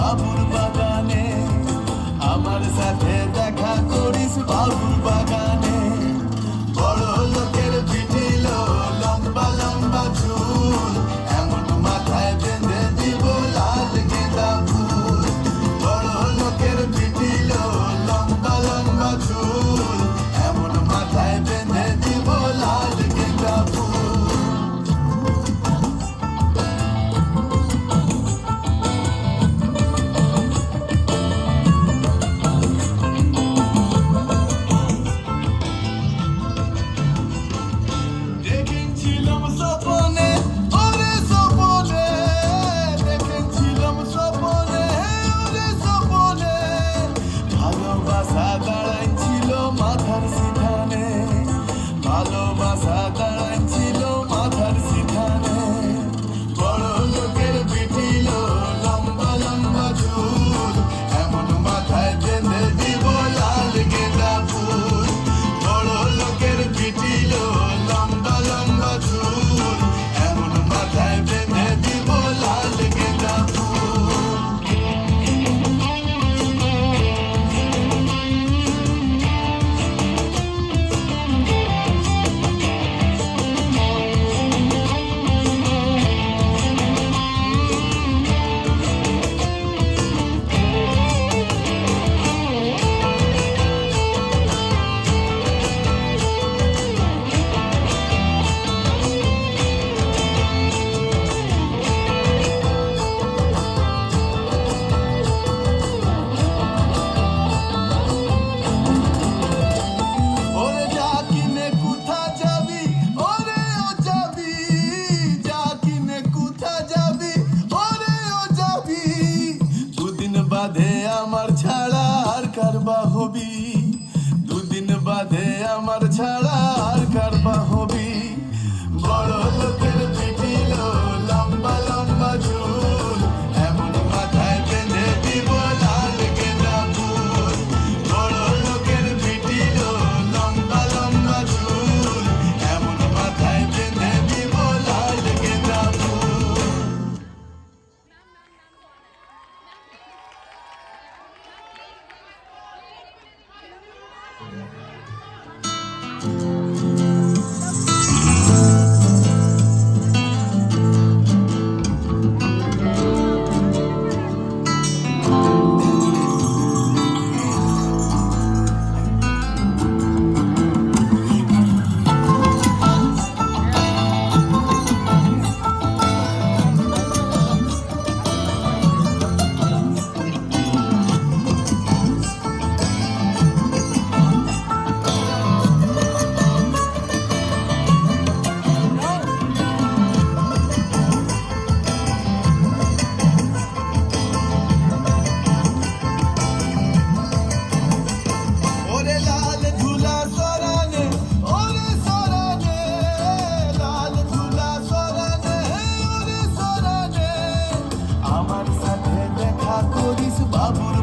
বাবুর বাগানে, আমার সাথে দেখা করিস বাবুর বাগানে। বড় লোকের পিটিল লম্বা লম্বা চুল, এমন মাথায় বেঁধে দিব লাল গেঁদা ফুল। বড় লোকের পিটিল লম্বা লম্বা চুল, এমন মাথায় বেঁধে দিব লাল গেঁদা ফুল। দেখেছিলাম স্বপনে, ওরে স্বপনে, দেখেছিলাম স্বপনে, ওরে স্বপনে, ভালোবাসা দাঁড়াইছিল মাথার সিধানে, ভালোবাসা দাঁড়াইছিল মাথার সিধানে। বড় লোকের পিটিল লম্বা লম্বা চুল, এমন মাথায় বেঁধে দিব লাল গেঁদা ফুল। বড় লোকের পিটিল লম্বা লম্বা চুল, এমন মাথায় বেঁধে দিব লাল গেঁদা ফুল। ওরে যা কিনে কোথা যাবি, ওরে ও যাবি, যা কিনে কোথা যাবি, ওরে ও যাবি। দুদিন বাদে আমার ছাড়া আর কারবা হবি, দুদিন বাদে আমার ছাড়া আর কারবা হবি। বড় লোকের পিটিল লম্বা লম্বা চুল, এমন মাথায় বেঁধে দিব লাল গেঁদা ফুল। বড় লোকের পিটিল লম্বা লম্বা চুল, এমন মাথায় বেঁধে দিব লাল গেঁদা ফুল। ওরে লাল ঝুলা সরানে, ওরে সরানে, লাল ঝুলা সরানে, ওরে সরানে, আমার সাথে দেখা করিস বাবুর